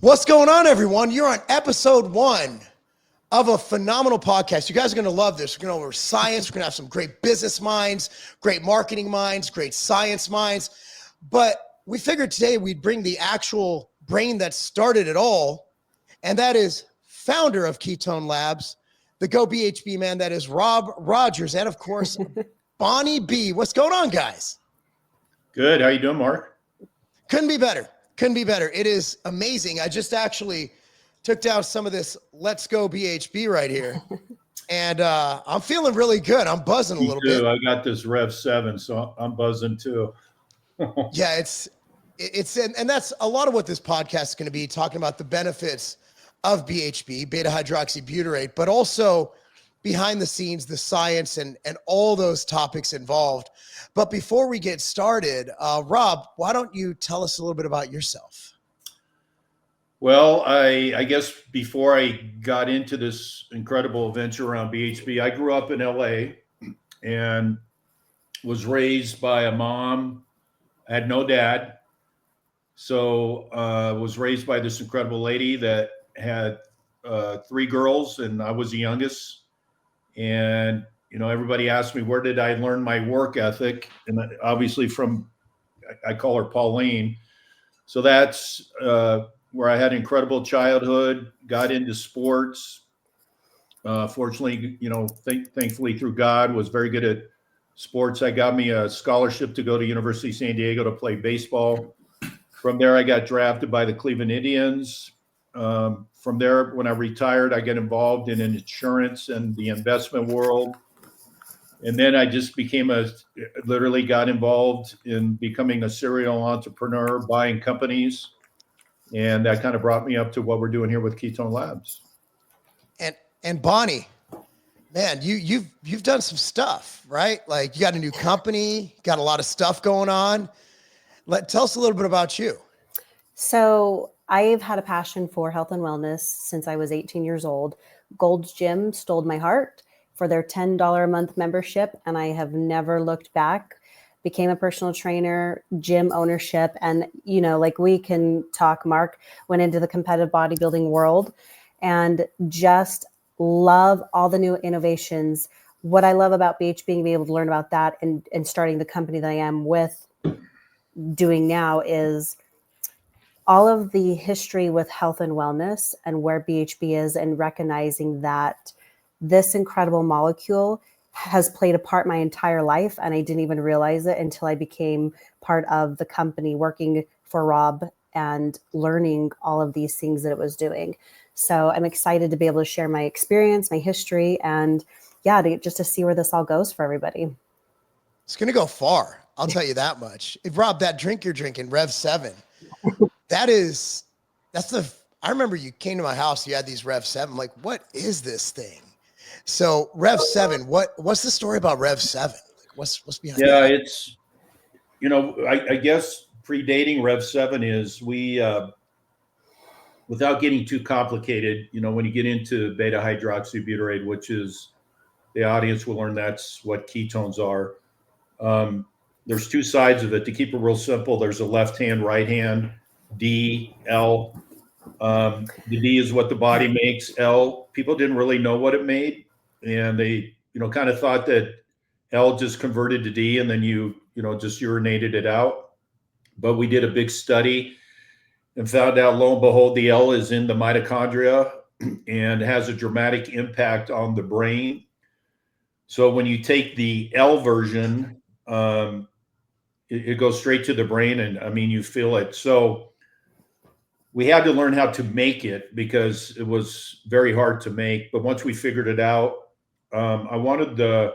What's going on, everyone? You're on episode 1 of a phenomenal podcast. You guys are going to love this. We're going to go over science. We're going to have some great business minds, great marketing minds, great science minds. But we figured today we'd bring the actual brain that started it all, and that is founder of Ketone Labs, the goBHB man, that is Rob Rogers, and of course, Bonnie B. What's going on, guys? Good. How you doing, Mark? Couldn't be better. Couldn't be better. It is amazing. I just actually took down some of this Let's Go BHB right here. And I'm feeling really good. I'm buzzing a little bit. I got this Rev 7, so I'm buzzing too. Yeah, and that's a lot of what this podcast is going to be, talking about the benefits of BHB, Beta-Hydroxybutyrate, but also behind the scenes, the science and all those topics involved. But before we get started, Rob, why don't you tell us a little bit about yourself? Well, I guess before I got into this incredible adventure around BHB, I grew up in LA and was raised by a mom. I had no dad. So was raised by this incredible lady that had 3 girls, and I was the youngest. And, you know, everybody asked me, where did I learn my work ethic? And obviously from, I call her Pauline. So that's where I had an incredible childhood, got into sports. Fortunately, you know, thankfully through God, was very good at sports. I got me a scholarship to go to University of San Diego to play baseball. From there, I got drafted by the Cleveland Indians. From there, when I retired, I got involved in insurance and the investment world. And then I just literally got involved in becoming a serial entrepreneur, buying companies. And that kind of brought me up to what we're doing here with Ketone Labs. And Bonnie, man, you've done some stuff, right? Like you got a new company, got a lot of stuff going on. Tell us a little bit about you. So I've had a passion for health and wellness since I was 18 years old. Gold's Gym stole my heart for their $10 a month membership, and I have never looked back. Became a personal trainer, gym ownership, and, you know, like we can talk, Mark went into the competitive bodybuilding world and just love all the new innovations. What I love about BHB, being able to learn about that and starting the company that I am with doing now is all of the history with health and wellness and where BHB is, and recognizing that this incredible molecule has played a part my entire life. And I didn't even realize it until I became part of the company, working for Rob and learning all of these things that it was doing. So I'm excited to be able to share my experience, my history, and just to see where this all goes for everybody. It's going to go far. I'll tell you that much. Rob, that drink you're drinking, Rev 7, I remember you came to my house, you had these Rev 7. I'm like, what is this thing? So Rev 7, what's the story about Rev 7? Like, what's behind it? Yeah, it's, you know, I guess predating Rev 7 is without getting too complicated, you know, when you get into Beta-Hydroxybutyrate, which is, the audience will learn that's what ketones are. There's 2 sides of it. To keep it real simple, there's a left hand, right hand, D, L. The D is what the body makes. L, people didn't really know what it made. And they, you know, kind of thought that L just converted to D and then you just urinated it out. But we did a big study and found out, lo and behold, the L is in the mitochondria and has a dramatic impact on the brain. So when you take the L version, it goes straight to the brain, and I mean, you feel it. So we had to learn how to make it because it was very hard to make. But once we figured it out, I wanted the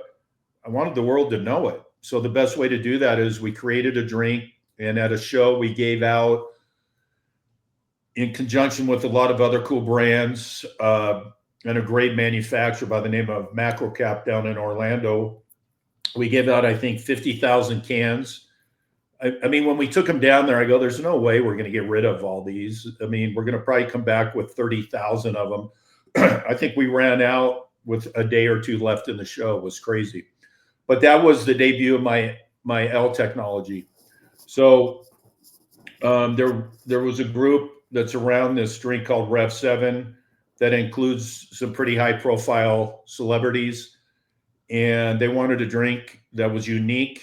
world to know it. So the best way to do that is we created a drink, and at a show we gave out, in conjunction with a lot of other cool brands and a great manufacturer by the name of Macrocap down in Orlando. We gave out, I think, 50,000 cans. I mean, when we took them down there, I go, there's no way we're going to get rid of all these. I mean, we're going to probably come back with 30,000 of them. I think we ran out with a day or 2 left in the show. It was crazy. But that was the debut of my L technology. So There was a group that's around this drink called Rev 7 that includes some pretty high profile celebrities, and they wanted a drink that was unique.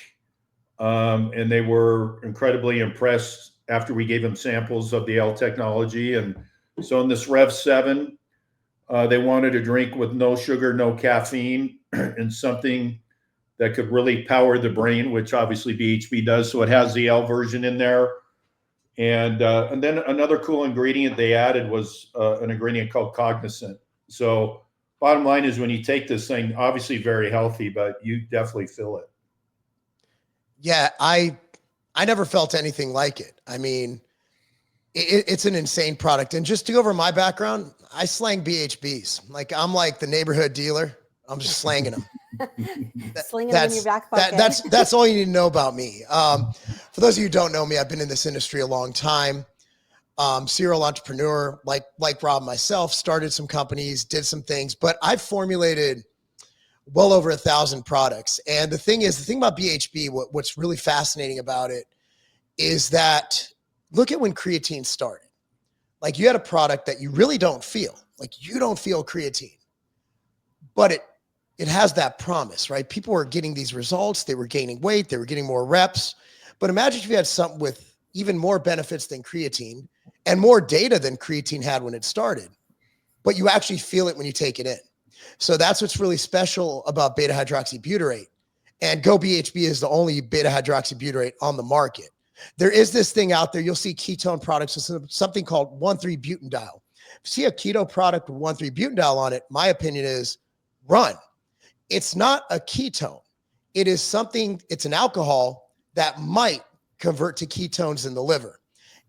And they were incredibly impressed after we gave them samples of the L technology. And so in this Rev 7, they wanted a drink with no sugar, no caffeine, and something that could really power the brain, which obviously BHB does. So it has the L version in there. And then another cool ingredient they added was an ingredient called cognizant. So bottom line is when you take this thing, obviously very healthy, but you definitely feel it. Yeah, I never felt anything like it. I mean, it's an insane product. And just to go over my background, I slang BHBs. Like I'm like the neighborhood dealer. I'm just slanging them. Slinging them in your back pocket. That's all you need to know about me. For those of you who don't know me, I've been in this industry a long time. Serial entrepreneur, like Rob myself, started some companies, did some things, but I've formulated well over 1,000 products. And the thing about BHB, what's really fascinating about it is that look at when creatine started. Like you had a product that you really don't feel, like you don't feel creatine, but it has that promise, right? People were getting these results. They were gaining weight. They were getting more reps. But imagine if you had something with even more benefits than creatine and more data than creatine had when it started, but you actually feel it when you take it in. So that's what's really special about Beta-Hydroxybutyrate. And goBHB is the only Beta-Hydroxybutyrate on the market. There is this thing out there. You'll see ketone products with something called 1,3-butanediol. If you see a keto product with 1,3-butanediol on it, my opinion is run. It's not a ketone. It is something, it's an alcohol that might convert to ketones in the liver.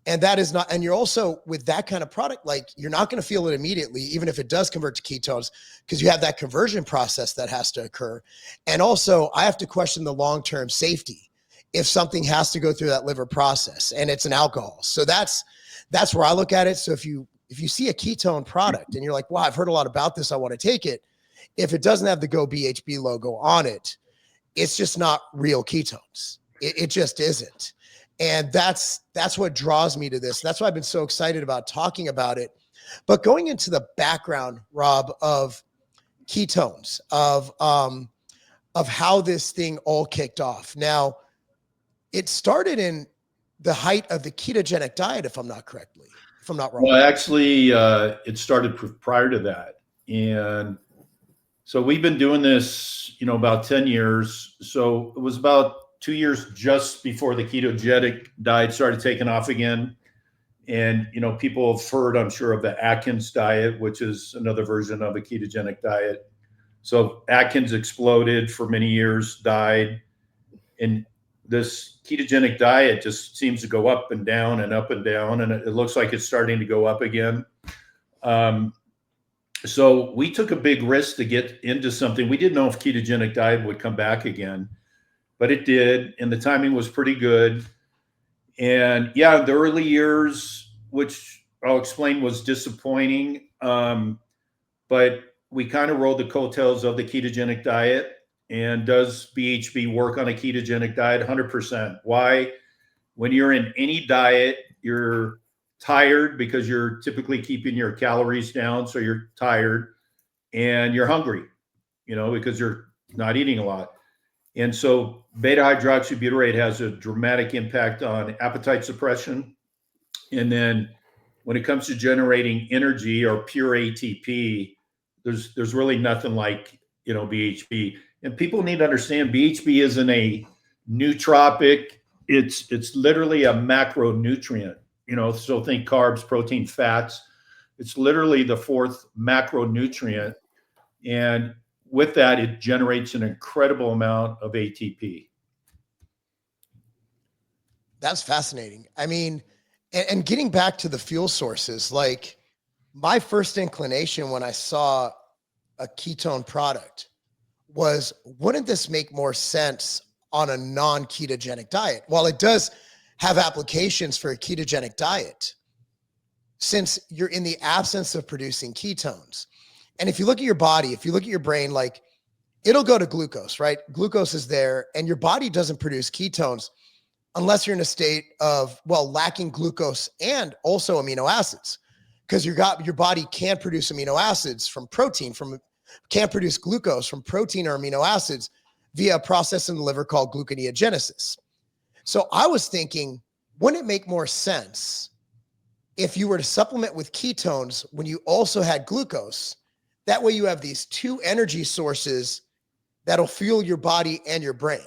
And that is not, and you're also with that kind of product, like you're not going to feel it immediately, even if it does convert to ketones, because you have that conversion process that has to occur. And also I have to question the long-term safety if something has to go through that liver process and it's an alcohol. So that's where I look at it. So if you see a ketone product and you're like, wow, I've heard a lot about this, I want to take it. If it doesn't have the goBHB logo on it, it's just not real ketones. It just isn't. And that's what draws me to this. That's why I've been so excited about talking about it. But going into the background, Rob, of ketones, of how this thing all kicked off. Now, it started in the height of the ketogenic diet, if I'm not wrong. Well, actually, it started prior to that. And so we've been doing this, about 10 years. So it was about 2 years just before the ketogenic diet started taking off again. And, people have heard, I'm sure, of the Atkins diet, which is another version of a ketogenic diet. So Atkins exploded for many years, died. And this ketogenic diet just seems to go up and down and up and down. And it looks like it's starting to go up again. So we took a big risk to get into something. We didn't know if ketogenic diet would come back again, but it did. And the timing was pretty good. And yeah, the early years, which I'll explain, was disappointing. But we kind of rode the coattails of the ketogenic diet. And does BHB work on a ketogenic diet? 100%. Why? When you're in any diet, you're tired because you're typically keeping your calories down. So you're tired and you're hungry, because you're not eating a lot. And so beta-hydroxybutyrate has a dramatic impact on appetite suppression. And then when it comes to generating energy or pure ATP, there's really nothing like, BHB. And people need to understand BHB isn't a nootropic. It's literally a macronutrient, so think carbs, protein, fats. It's literally the fourth macronutrient. And with that, it generates an incredible amount of ATP. That's fascinating. I mean, and getting back to the fuel sources, like my first inclination when I saw a ketone product was, wouldn't this make more sense on a non-ketogenic diet? While it does have applications for a ketogenic diet, since you're in the absence of producing ketones. And if you look at your body, if you look at your brain, like it'll go to glucose, right? Glucose is there and your body doesn't produce ketones unless you're in a state of, well, lacking glucose and also amino acids, because your body can't produce amino acids from protein, can't produce glucose from protein or amino acids via a process in the liver called gluconeogenesis. So I was thinking, wouldn't it make more sense if you were to supplement with ketones when you also had glucose? That way you have these two energy sources that'll fuel your body and your brain.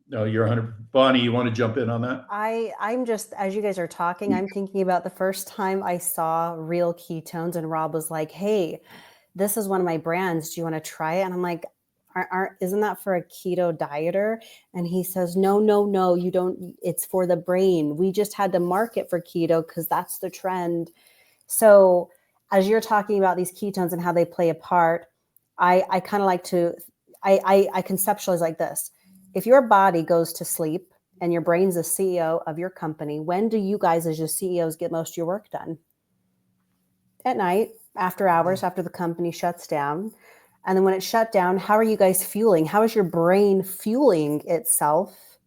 No, you're 100. Bonnie, you want to jump in on that? I'm just, as you guys are talking, I'm thinking about the first time I saw real ketones and Rob was like, hey, this is one of my brands. Do you want to try it? And I'm like, isn't that for a keto dieter? And he says, no, you don't. It's for the brain. We just had to market for keto because that's the trend. So as you're talking about these ketones and how they play a part, I kind of like to, I conceptualize like this. If your body goes to sleep and your brain's the CEO of your company, when do you guys as your CEOs get most of your work done? At night, after hours, after the company shuts down. And then when it's shut down, how are you guys fueling? How is your brain fueling itself?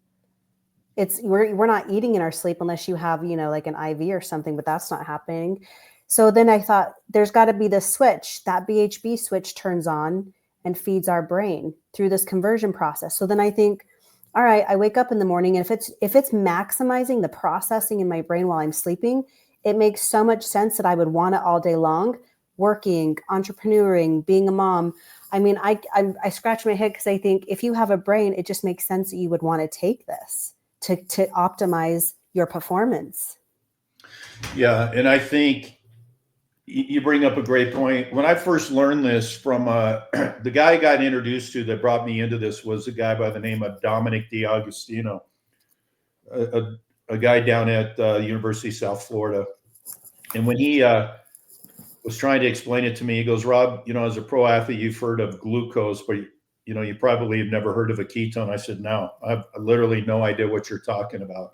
We're not eating in our sleep unless you have, like an IV or something, but that's not happening. So then I thought there's got to be this switch. That BHB switch turns on and feeds our brain through this conversion process. So then I think, all right, I wake up in the morning, and if it's maximizing the processing in my brain while I'm sleeping, it makes so much sense that I would want it all day long, working, entrepreneuring, being a mom. I mean, I scratch my head because I think if you have a brain, it just makes sense that you would want to take this to optimize your performance. Yeah, and I think you bring up a great point. When I first learned this from the guy I got introduced to that brought me into this was a guy by the name of Dominic D'Agostino, a guy down at University of South Florida. And when he was trying to explain it to me, he goes, Rob, as a pro athlete, you've heard of glucose, but you probably have never heard of a ketone. I said, no, I have literally no idea what you're talking about.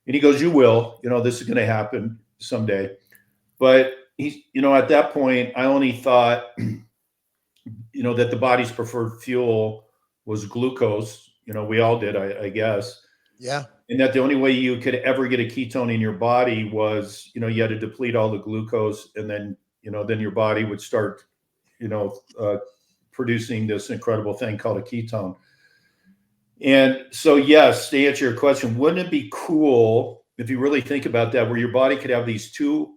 And he goes, you will, this is going to happen someday. But he's, at that point, I only thought, that the body's preferred fuel was glucose. We all did, I guess. Yeah. And that the only way you could ever get a ketone in your body was, you had to deplete all the glucose, and then, then your body would start, producing this incredible thing called a ketone. And so, yes, to answer your question, wouldn't it be cool if you really think about that, where your body could have these two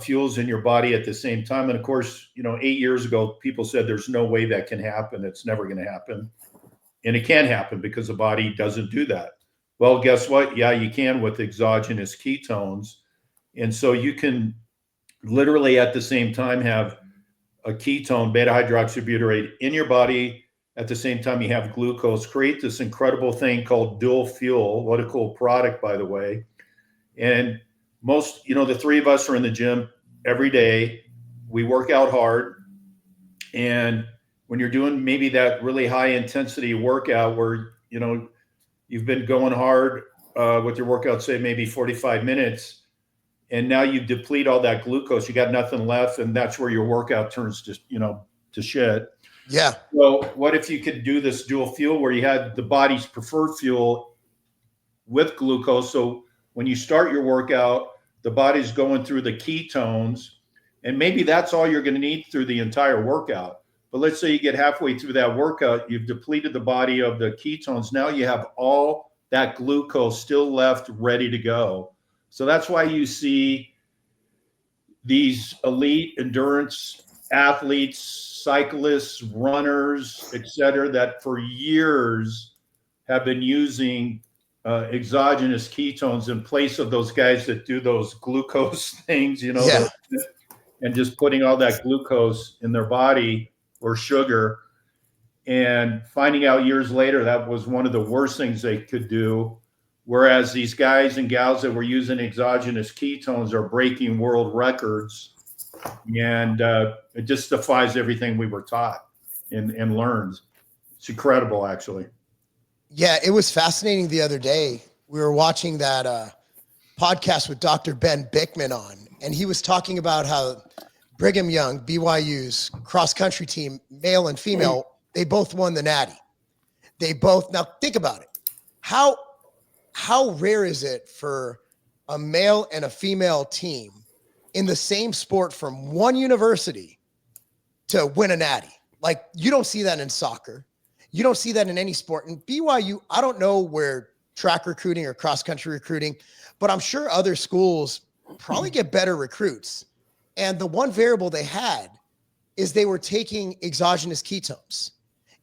fuels in your body at the same time? And of course, 8 years ago, people said there's no way that can happen. It's never going to happen. And it can happen because the body doesn't do that. Well, guess what? Yeah, you can with exogenous ketones. And so you can literally at the same time have a ketone, beta-hydroxybutyrate, in your body. At the same time, you have glucose, create this incredible thing called dual fuel. What a cool product, by the way. And most, the three of us are in the gym every day. We work out hard. And when you're doing maybe that really high intensity workout where, you've been going hard with your workout, say maybe 45 minutes, and now you deplete all that glucose, you got nothing left. And that's where your workout turns to shit. Yeah. So what if you could do this dual fuel where you had the body's preferred fuel with glucose? So when you start your workout, the body's going through the ketones, and maybe that's all you're going to need through the entire workout. But let's say you get halfway through that workout, you've depleted the body of the ketones. Now you have all that glucose still left, ready to go. So that's why you see these elite endurance athletes, cyclists, runners, et cetera, that for years have been using exogenous ketones in place of those guys that do those glucose things, Yeah. and just putting all that glucose in their body or sugar, and finding out years later that was one of the worst things they could do. Whereas these guys and gals that were using exogenous ketones are breaking world records. And it just defies everything we were taught and learned. It's incredible, actually. Yeah, it was fascinating the other day. We were watching that podcast with Dr. Ben Bickman on, and he was talking about how Brigham Young, BYU's cross-country team, male and female, they both won the Natty. Now think about it. How how rare is it for a male and a female team in the same sport from one university to win a natty? Like, you don't see that in soccer. You don't see that in any sport. And BYU, I don't know where track recruiting or cross-country recruiting, but I'm sure other schools probably get better recruits. And the one variable they had is they were taking exogenous ketones.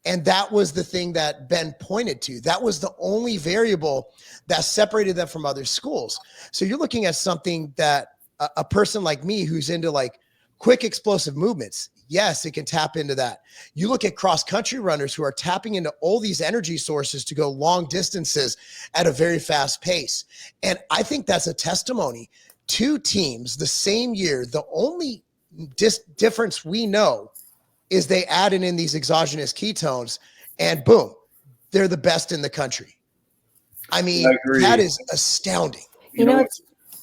And that was the thing that Ben pointed to. That was the only variable that separated them from other schools. So you're looking at something that a person like me who's into like quick explosive movements, yes, it can tap into that. You look at cross-country runners who are tapping into all these energy sources to go long distances at a very fast pace. And I think that's a testimony. Two teams the same year, the only difference we know is they added in these exogenous ketones and boom, they're the best in the country. I mean, that is astounding. You know,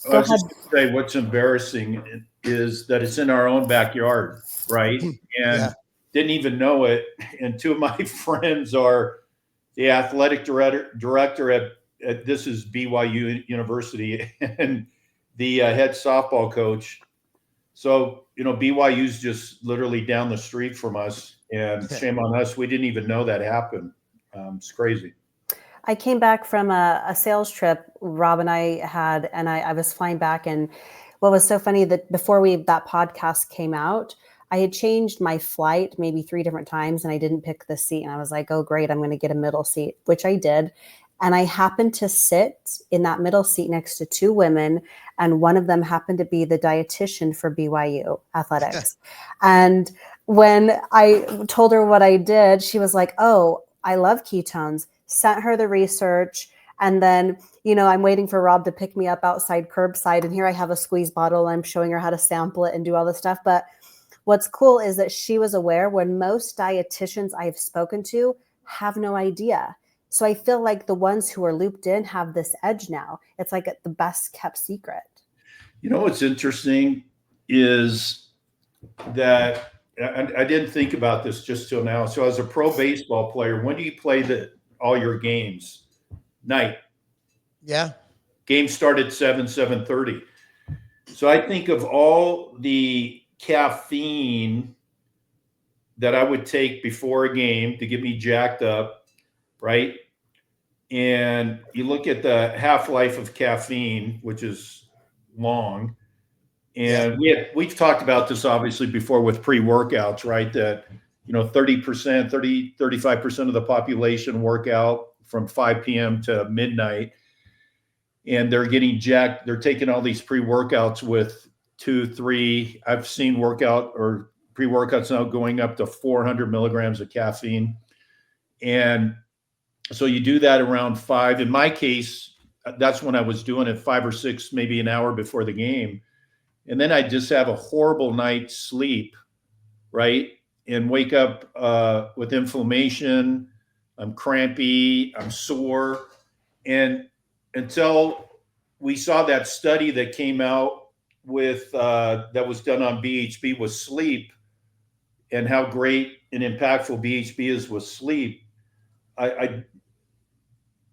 I was just going to say, what's embarrassing is that it's in our own backyard, right? And didn't even know it. And two of my friends are the athletic director at this is BYU University and the head softball coach. So, BYU's just literally down the street from us, and shame on us. We didn't even know that happened. It's crazy. I came back from a sales trip Rob and I had, and I was flying back. And what was so funny that before that podcast came out, I had changed my flight maybe 3 different times and I didn't pick the seat. And I was like, oh, great, I'm going to get a middle seat, which I did. And I happened to sit in that middle seat next to 2 women. And one of them happened to be the dietitian for BYU athletics. And when I told her what I did, she was like, oh, I love ketones. Sent her the research. And then, I'm waiting for Rob to pick me up outside curbside. And here I have a squeeze bottle. And I'm showing her how to sample it and do all this stuff. But what's cool is that she was aware when most dietitians I've spoken to have no idea. So I feel like the ones who are looped in have this edge now. It's like the best kept secret. What's interesting is that I didn't think about this just till now. So as a pro baseball player, when do you play all your games? Night. Yeah. Games start at 7:30. So I think of all the caffeine that I would take before a game to get me jacked up, right? And you look at the half-life of caffeine, which is long. And we've talked about this obviously before with pre-workouts, right? That, 35% of the population work out from 5 p.m. to midnight. And they're getting jacked. They're taking all these pre-workouts with 2, 3. I've seen pre-workouts now going up to 400 milligrams of caffeine. And so you do that around 5. In my case, that's when I was doing it 5 or 6, maybe an hour before the game. And then I just have a horrible night's sleep, right? And wake up with inflammation. I'm crampy, I'm sore. And until we saw that study that came out with, that was done on BHB with sleep and how great and impactful BHB is with sleep, and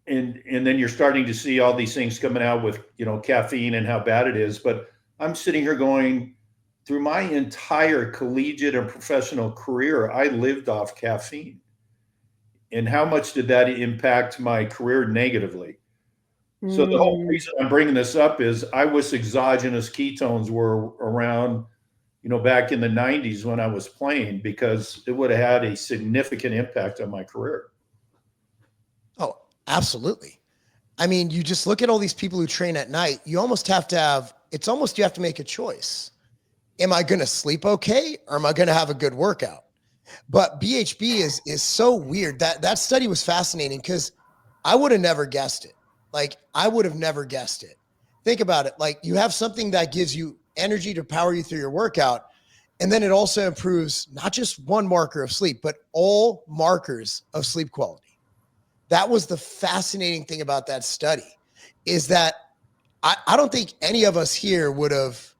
then you're starting to see all these things coming out with, caffeine and how bad it is. But I'm sitting here going, through my entire collegiate and professional career, I lived off caffeine. And how much did that impact my career negatively? So the whole reason I'm bringing this up is I wish exogenous ketones were around, back in the 90s when I was playing, because it would have had a significant impact on my career. Oh, absolutely. I mean, you just look at all these people who train at night. You almost have to you have to make a choice. Am I going to sleep okay, or am I going to have a good workout? But BHB is so weird. That study was fascinating because I would have never guessed it. Like, I would have never guessed it. Think about it. Like, you have something that gives you energy to power you through your workout. And then it also improves not just one marker of sleep, but all markers of sleep quality. That was the fascinating thing about that study, is that I don't think any of us here would have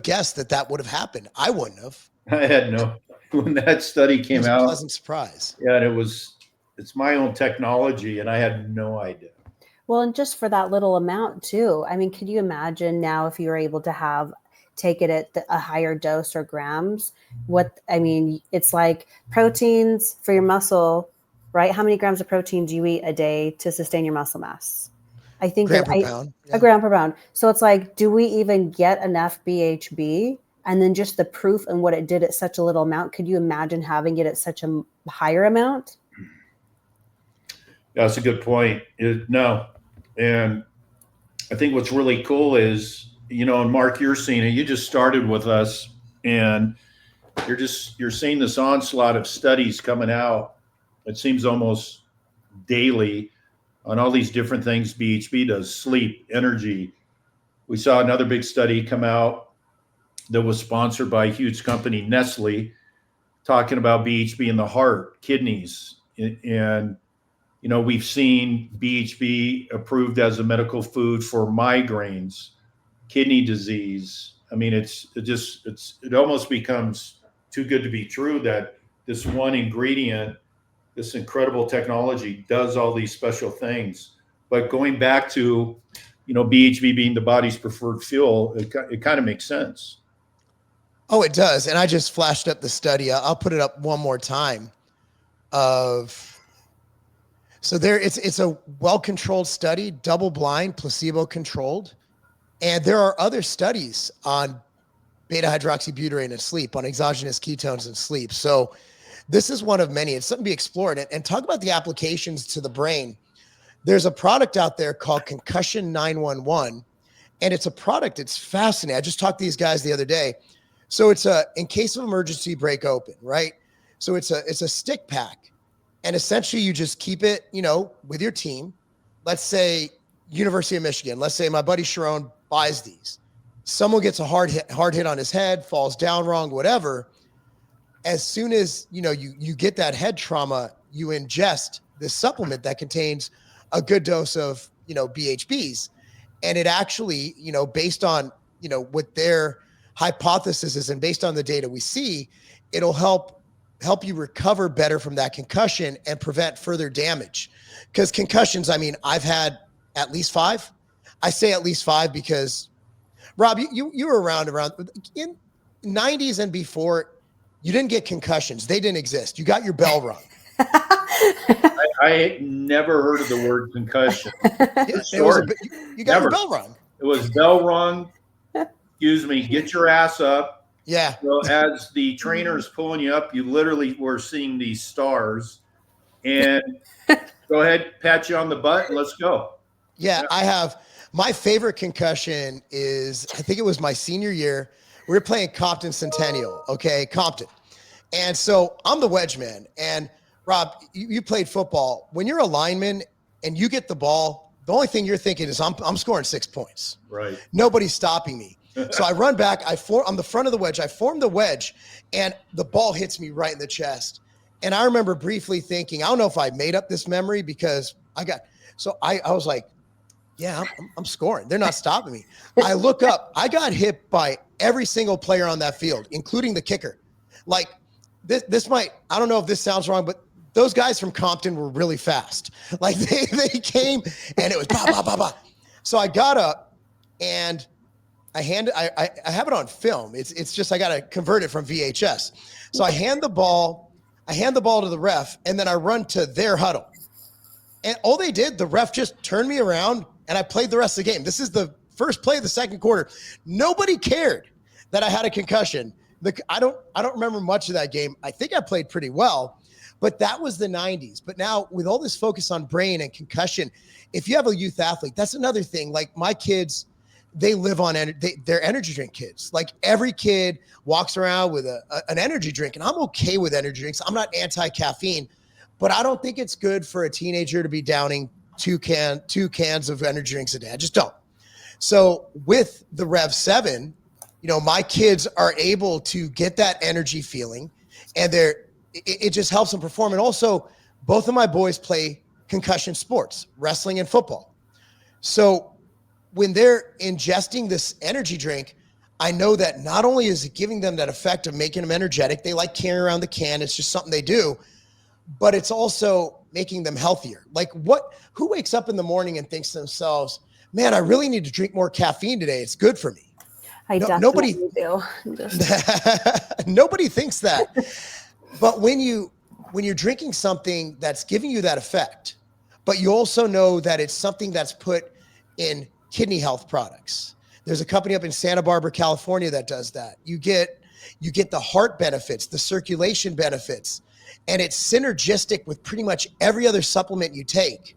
guessed that would have happened. I wouldn't have. I had when that study came out. Pleasant surprise. Yeah, and it was it's my own technology, and I had no idea. Well, and just for that little amount too. I mean, could you imagine now if you were able to take it at a higher dose or grams? It's like proteins for your muscle, right? How many grams of protein do you eat a day to sustain your muscle mass? I think gram per pound. A gram per pound. So it's like, do we even get enough BHB? And then just the proof and what it did at such a little amount. Could you imagine having it at such a higher amount? That's a good point. No. And I think what's really cool is, and Mark, you're seeing it. You just started with us, and you're seeing this onslaught of studies coming out. It seems almost daily on all these different things BHB does: sleep, energy. We saw another big study come out that was sponsored by a huge company, Nestle, talking about BHB in the heart, kidneys, and we've seen BHB approved as a medical food for migraines, kidney disease. I mean, it almost becomes too good to be true that this one ingredient, this incredible technology, does all these special things. But going back to, BHB being the body's preferred fuel, it kind of makes sense. Oh, it does. And I just flashed up the study. I'll put it up one more time. So it's a well-controlled study, double-blind, placebo-controlled. And there are other studies on beta-hydroxybutyrate and sleep, on exogenous ketones and sleep. So this is one of many. It's something to be explored. And talk about the applications to the brain. There's a product out there called Concussion 911, and it's a product that's fascinating. I just talked to these guys the other day. So it's in case of emergency, break open, right? So it's a stick pack. And essentially you just keep it, with your team. Let's say University of Michigan. Let's say my buddy Sharon buys these. Someone gets a hard hit on his head, falls down wrong, whatever. As soon as, you get that head trauma, you ingest this supplement that contains a good dose of, BHBs. And it actually, based on, what their hypothesis is and based on the data we see, it'll help you recover better from that concussion and prevent further damage. Because concussions, I've had at least 5. I say at least 5 because, Rob, you were around in 90s and before, you didn't get concussions. They didn't exist. You got your bell rung. I never heard of the word concussion. You got your bell rung. It was bell rung. Excuse me. Get your ass up. Yeah. So as the trainer is pulling you up, you literally were seeing these stars. And go ahead, pat you on the butt, and let's go. Yeah, I have. My favorite concussion is, I think it was my senior year. We were playing Compton Centennial, okay, Compton. And so I'm the wedge man. And Rob, you played football. When you're a lineman and you get the ball, the only thing you're thinking is I'm scoring 6 points. Right. Nobody's stopping me. So I run back. I'm the front of the wedge. I form the wedge, and the ball hits me right in the chest. And I remember briefly thinking, I don't know if I made up this memory because I was like, yeah, I'm scoring. They're not stopping me. I look up. I got hit by every single player on that field, including the kicker. Like this might, I don't know if this sounds wrong, but those guys from Compton were really fast. Like they came and it was bah, bah, bah, bah. So I got up and I have it on film. It's just, I got to convert it from VHS. So I hand the ball to the ref, and then I run to their huddle. And all they did, the ref just turned me around and I played the rest of the game. This is the first play of the second quarter. Nobody cared that I had a concussion. I don't remember much of that game. I think I played pretty well, but that was the 90s. But now with all this focus on brain and concussion, if you have a youth athlete, that's another thing. Like my kids, they live on they're energy drink kids. Like every kid walks around with an energy drink, and I'm okay with energy drinks. I'm not anti-caffeine, but I don't think it's good for a teenager to be downing two cans of energy drinks a day. I just don't. So with the Rev 7, my kids are able to get that energy feeling, and it just helps them perform. And also, both of my boys play concussion sports, wrestling and football. So when they're ingesting this energy drink, I know that not only is it giving them that effect of making them energetic, they like carrying around the can, it's just something they do, but it's also making them healthier? Like who wakes up in the morning and thinks to themselves, man, I really need to drink more caffeine today. It's good for me. I Nobody definitely do. nobody thinks that. But when you're drinking something that's giving you that effect, but you also know that it's something that's put in kidney health products. There's a company up in Santa Barbara, California that does that. You get the heart benefits, the circulation benefits, and it's synergistic with pretty much every other supplement you take.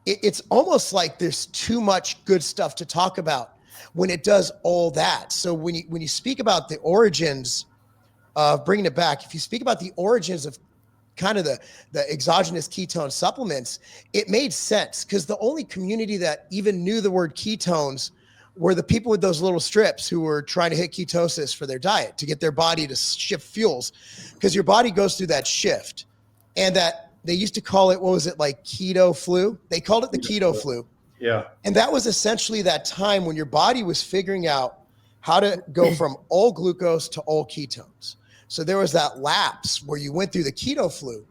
It's almost like there's too much good stuff to talk about when it does all that. So when you speak about the origins of bringing it back, if you speak about the origins of kind of the exogenous ketone supplements, it made sense because the only community that even knew the word ketones were the people with those little strips who were trying to hit ketosis for their diet to get their body to shift fuels, because your body goes through that shift. And that they used to call it, what was it, like keto flu? They called it the keto flu. Yeah. And that was essentially that time when your body was figuring out how to go from all glucose to all ketones. So there was that lapse where you went through the keto flu.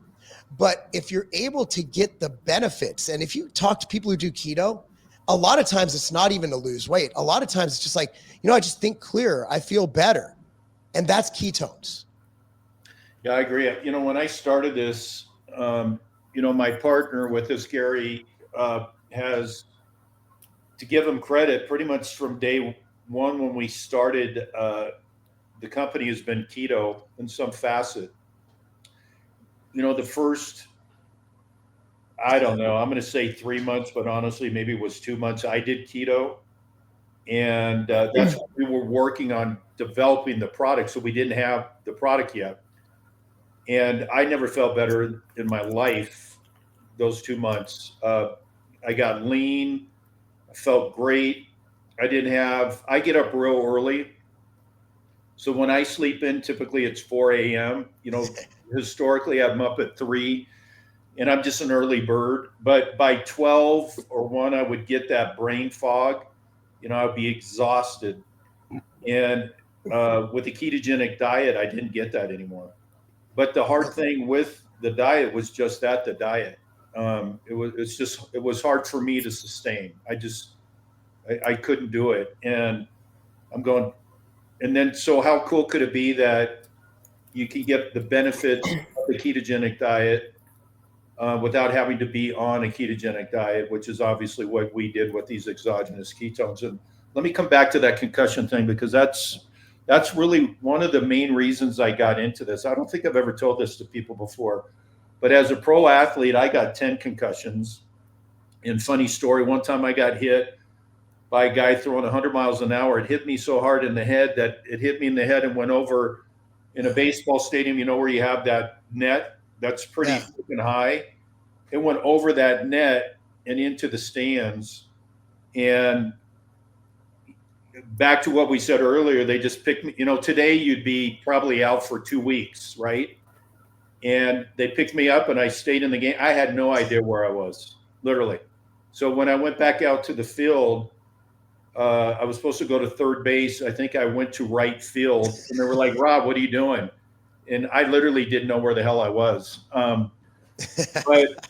But if you're able to get the benefits, and if you talk to people who do keto, a lot of times it's not even to lose weight. A lot of times it's just like, I just think clearer. I feel better. And that's ketones. Yeah, I agree. When I started this, my partner with this, Gary, has, to give him credit, pretty much from day one when we started, the company has been keto in some facet. The first, I don't know, I'm going to say 3 months, but honestly, maybe it was 2 months, I did keto. And that's what we were working on developing the product. So we didn't have the product yet. And I never felt better in my life those 2 months. I got lean. I felt great. I get up real early. So when I sleep in, typically it's 4 a.m. Historically, I'm up at 3, and I'm just an early bird. But by 12 or 1, I would get that brain fog. I'd be exhausted. And with the ketogenic diet, I didn't get that anymore. But the hard thing with the diet was just that, the diet. It was hard for me to sustain. I couldn't do it. And I'm going, and then, so how cool could it be that you can get the benefits of the ketogenic diet without having to be on a ketogenic diet, which is obviously what we did with these exogenous ketones. And let me come back to that concussion thing, because that's really one of the main reasons I got into this. I don't think I've ever told this to people before, but as a pro athlete, I got 10 concussions. And funny story, one time I got hit by a guy throwing 100 miles an hour. It hit me so hard in the head that it hit me in the head and went over in a baseball stadium, where you have that net that's pretty freaking high. It went over that net and into the stands. And back to what we said earlier, they just picked me. Today you'd be probably out for 2 weeks, right? And they picked me up and I stayed in the game. I had no idea where I was, literally. So when I went back out to the field, I was supposed to go to third base. I think I went to right field, and they were like, "Rob, what are you doing?" And I literally didn't know where the hell I was. But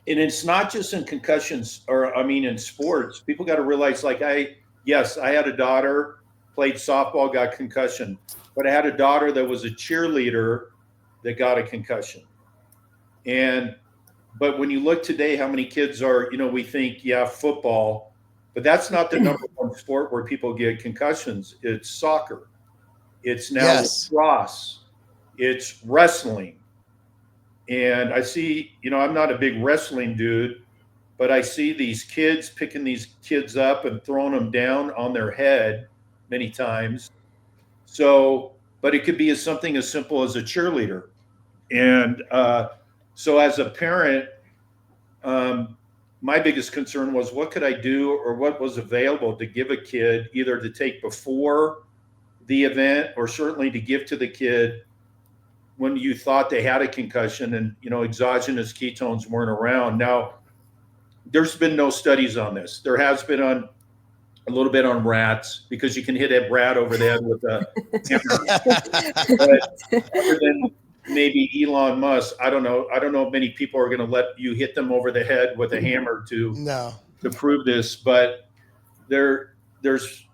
it's not just in concussions, in sports. People got to realize, like, I had a daughter, played softball, got concussion, but I had a daughter that was a cheerleader that got a concussion. But when you look today, how many kids are, we think, football. But that's not the number one sport where people get concussions. It's soccer. It's now lacrosse. It's wrestling. And I see, I'm not a big wrestling dude, but I see these kids picking these kids up and throwing them down on their head many times. So, but it could be something as simple as a cheerleader. And so as a parent, my biggest concern was, what could I do, or what was available to give a kid, either to take before the event or certainly to give to the kid when you thought they had a concussion and, exogenous ketones weren't around. Now, there's been no studies on this. There has been a little bit on rats, because you can hit a rat over the head with a hammer. But maybe Elon Musk. I don't know if many people are going to let you hit them over the head with a hammer to prove this, but there's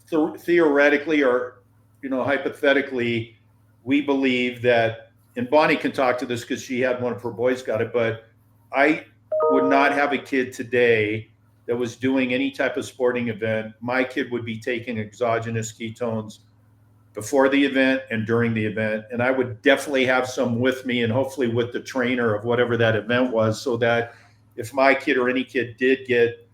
theoretically, or hypothetically, we believe that, and Bonnie can talk to this because she had one of her boys got it, but I would not have a kid today that was doing any type of sporting event. My kid would be taking exogenous ketones before the event and during the event. And I would definitely have some with me, and hopefully with the trainer of whatever that event was, so that if my kid or any kid did get,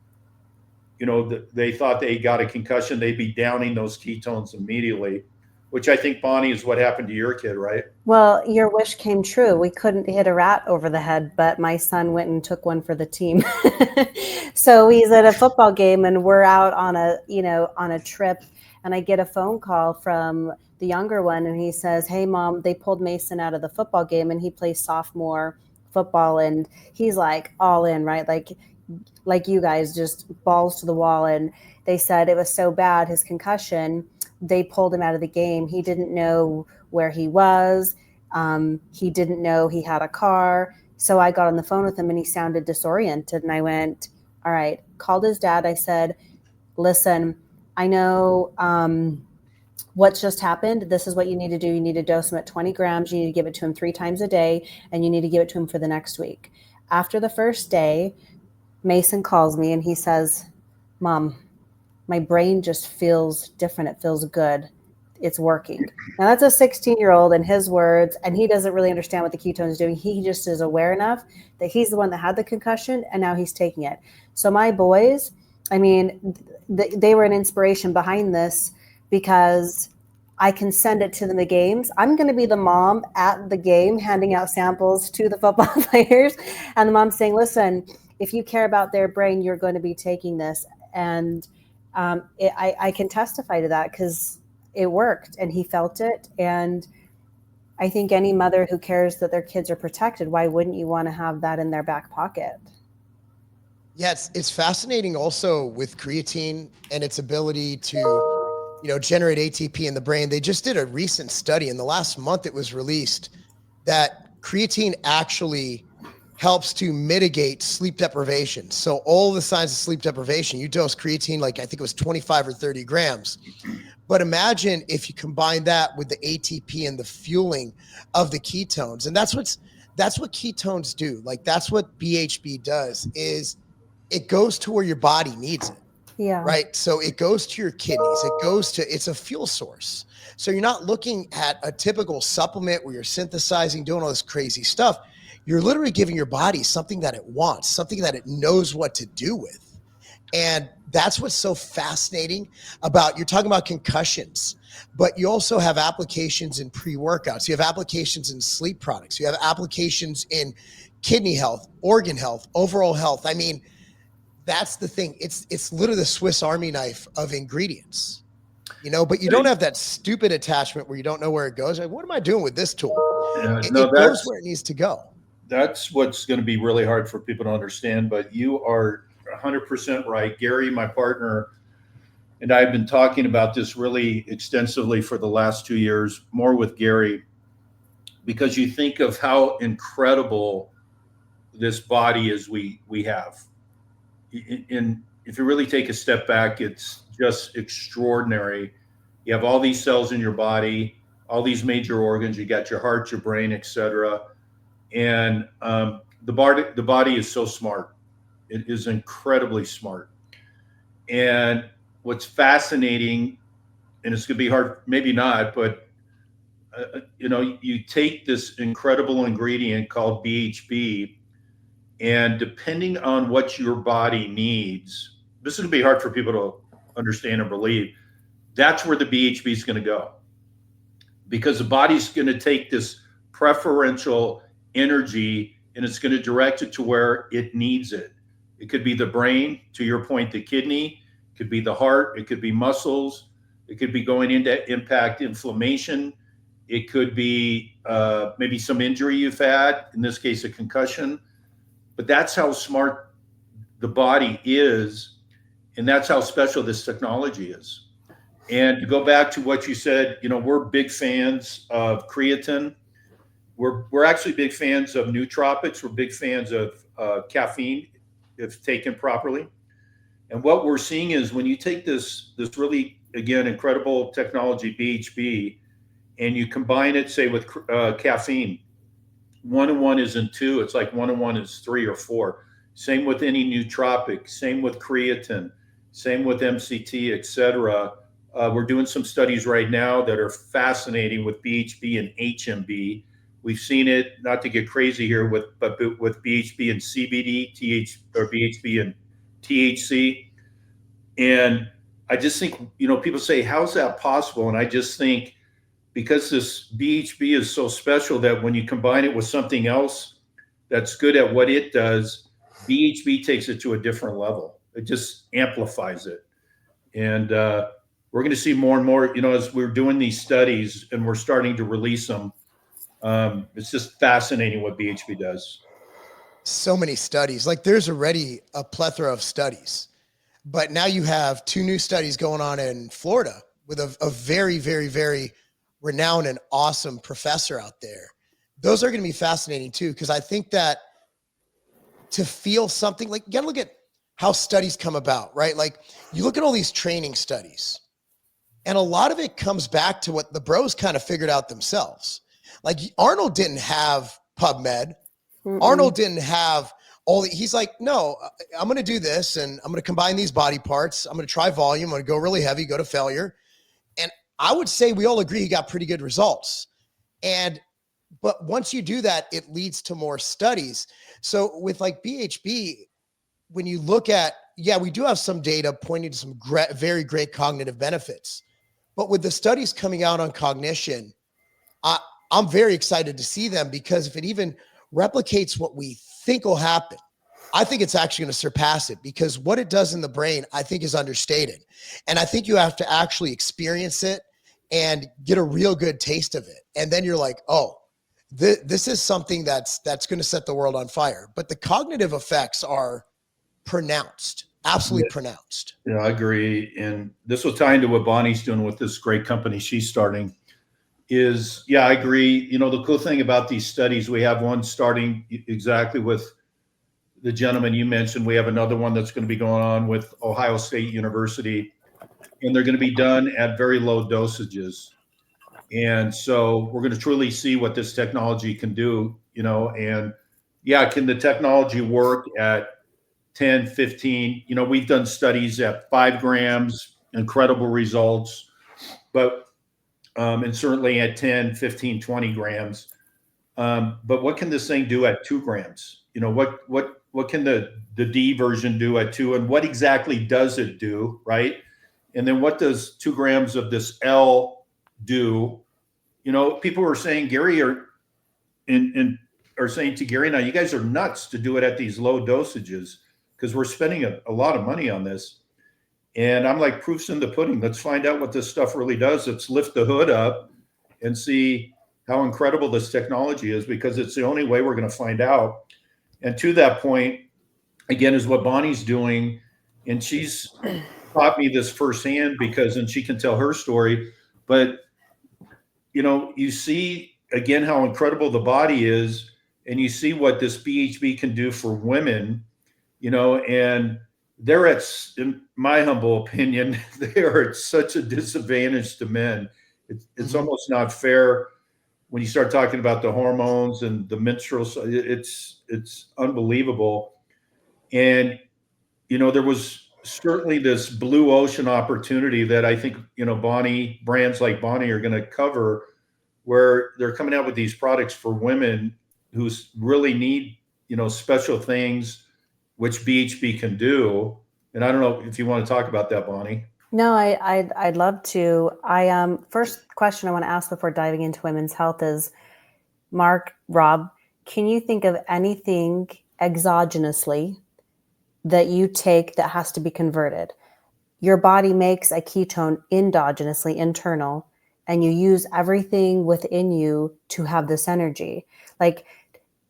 they thought they got a concussion, they'd be downing those ketones immediately, which I think, Bonnie, is what happened to your kid, right? Well, your wish came true. We couldn't hit a rat over the head, but my son went and took one for the team. So he's at a football game and we're out on a trip, and I get a phone call from the younger one, and he says, "Hey mom, they pulled Mason out of the football game and he plays sophomore football." And he's like all in, right? Like you guys, just balls to the wall. And they said it was so bad, his concussion, they pulled him out of the game. He didn't know where he was. He didn't know he had a car. So I got on the phone with him and he sounded disoriented. And I went, all right, called his dad. I said, listen, I know what's just happened. This is what you need to do. You need to dose him at 20 grams. You need to give it to him 3 times a day, and you need to give it to him for the next week. After the first day, Mason calls me and he says, Mom, my brain just feels different. It feels good. It's working. Now that's a 16-year-old in his words, and he doesn't really understand what the ketone is doing. He just is aware enough that he's the one that had the concussion and now he's taking it. So my boys, I mean, they were an inspiration behind this, because I can send it to them the games. I'm going to be the mom at the game handing out samples to the football players, and the mom saying, listen, if you care about their brain, you're going to be taking this. And I can testify to that because it worked and he felt it. And I think any mother who cares that their kids are protected, why wouldn't you want to have that in their back pocket? Yeah, it's fascinating also with creatine and its ability to, generate ATP in the brain. They just did a recent study in the last month. It was released that creatine actually helps to mitigate sleep deprivation. So all the signs of sleep deprivation, you dose creatine, like I think it was 25 or 30 grams. But imagine if you combine that with the ATP and the fueling of the ketones. And that's what ketones do. Like that's what BHB does, is it goes to where your body needs it. Yeah. Right. So it goes to your kidneys. It's a fuel source. So you're not looking at a typical supplement where you're synthesizing, doing all this crazy stuff. You're literally giving your body something that it wants, something that it knows what to do with. And that's what's so fascinating about, you're talking about concussions, but you also have applications in pre-workouts. You have applications in sleep products. You have applications in kidney health, organ health, overall health. I mean, that's the thing. It's literally the Swiss Army knife of ingredients, but you don't have that stupid attachment where you don't know where it goes. Like, what am I doing with this tool? It goes where it needs to go. That's what's going to be really hard for people to understand, but you are 100% right. Gary, my partner, and I have been talking about this really extensively for the last 2 years, more with Gary, because you think of how incredible this body is we have. And if you really take a step back, it's just extraordinary. You have all these cells in your body, all these major organs, you got your heart, your brain, etc. And the body is so smart. It is incredibly smart. And what's fascinating, and it's going to be hard, maybe not, but you take this incredible ingredient called BHB, and depending on what your body needs, this is going to be hard for people to understand and believe. That's where the BHB is going to go, because the body's going to take this preferential energy and it's going to direct it to where it needs it. It could be the brain, to your point, the kidney, it could be the heart, it could be muscles, it could be going into impact inflammation, it could be maybe some injury you've had, in this case a concussion. But that's how smart the body is, and that's how special this technology is. And to go back to what you said, we're big fans of creatine. we're actually big fans of nootropics. We're big fans of caffeine if taken properly. And what we're seeing is when you take this really, again, incredible technology, BHB, and you combine it, say, with caffeine, 1 and 1 isn't 2. It's like 1 and 1 is 3 or 4. Same with any nootropic. Same with creatine. Same with MCT, etc. We're doing some studies right now that are fascinating with BHB and HMB. We've seen it, not to get crazy here, with BHB and CBD, or BHB and THC. And I just think, people say, how's that possible? And I just think because this BHB is so special that when you combine it with something else that's good at what it does, BHB takes it to a different level. It just amplifies it. And we're going to see more and more, as we're doing these studies and we're starting to release them. It's just fascinating what BHB does. So many studies. Like there's already a plethora of studies, but now you have 2 new studies going on in Florida with a very, very, very renowned and awesome professor out there. Those are going to be fascinating too, because I think that to feel something, like you got to look at how studies come about, right? Like you look at all these training studies, and a lot of it comes back to what the bros kind of figured out themselves. Like Arnold didn't have PubMed. Arnold didn't have he's like, no, I'm going to do this and I'm going to combine these body parts. I'm going to try volume. I'm going to go really heavy, go to failure. And I would say we all agree he got pretty good results. But once you do that, it leads to more studies. So with like BHB, when you look at, we do have some data pointing to some very great cognitive benefits. But with the studies coming out on cognition, I'm very excited to see them, because if it even replicates what we think will happen, I think it's actually going to surpass it, because what it does in the brain, I think, is understated. And I think you have to actually experience it and get a real good taste of it. And then you're like, oh, this is something that's going to set the world on fire. But the cognitive effects are pronounced, absolutely pronounced. Yeah, I agree. And this will tie into what Bonnie's doing with this great company she's starting. I agree. The cool thing about these studies, we have one starting exactly with the gentleman you mentioned. We have another one that's going to be going on with Ohio State University, and they're going to be done at very low dosages. And so we're going to truly see what this technology can do, and can the technology work at 10, 15? We've done studies at 5 grams, incredible results, but and certainly at 10, 15, 20 grams. But what can this thing do at 2 grams? What can the D version do at 2, and what exactly does it do, right? And then what does 2 grams of this L do? People are saying, Gary, are saying to Gary now, you guys are nuts to do it at these low dosages, because we're spending a lot of money on this. And I'm like, proof's in the pudding. Let's find out what this stuff really does. Let's lift the hood up and see how incredible this technology is, because it's the only way we're going to find out. And to that point, again, is what Bonnie's doing. And she's taught me this firsthand, and she can tell her story. But, you see, again, how incredible the body is, and you see what this BHB can do for women, and they're in my humble opinion, they are at such a disadvantage to men. It's almost not fair when you start talking about the hormones and the menstrual. It's unbelievable. And, there was certainly this blue ocean opportunity that I think, brands like Bonnie are going to cover, where they're coming out with these products for women who really need, special things, which BHB can do. And I don't know if you want to talk about that, Bonnie. No, I'd love to. First question I want to ask before diving into women's health is, Mark, Rob, can you think of anything exogenously that you take that has to be converted? Your body makes a ketone endogenously, internal, and you use everything within you to have this energy. Like,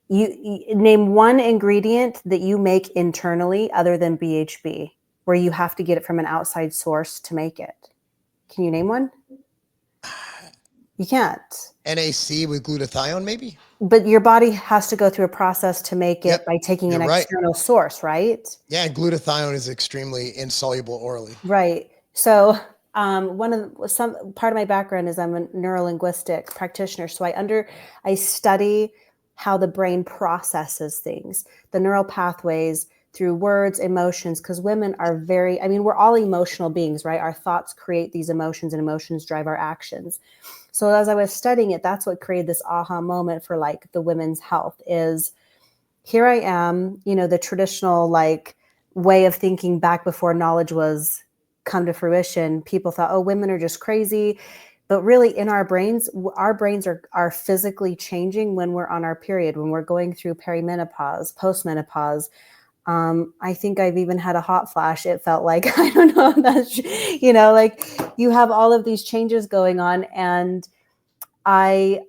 you name one ingredient that you make internally other than BHB, where you have to get it from an outside source to make it. Can you name one? You can't. NAC with glutathione, maybe? But your body has to go through a process to make it Yep, by taking an you're right. external source, right? Yeah, and glutathione is extremely insoluble orally. Right. So some part of my background is I'm a neurolinguistic practitioner. So I study how the brain processes things, the neural pathways through words, emotions, because women are we're all emotional beings, right? Our thoughts create these emotions and emotions drive our actions. So as I was studying it, that's what created this aha moment for like the women's health is here I am, the traditional like way of thinking back before knowledge was come to fruition. People thought, oh, women are just crazy. But really in our brains are physically changing when we're on our period, when we're going through perimenopause, postmenopause. I think I've even had a hot flash. It felt like, I don't know, that's, like you have all of these changes going on. And I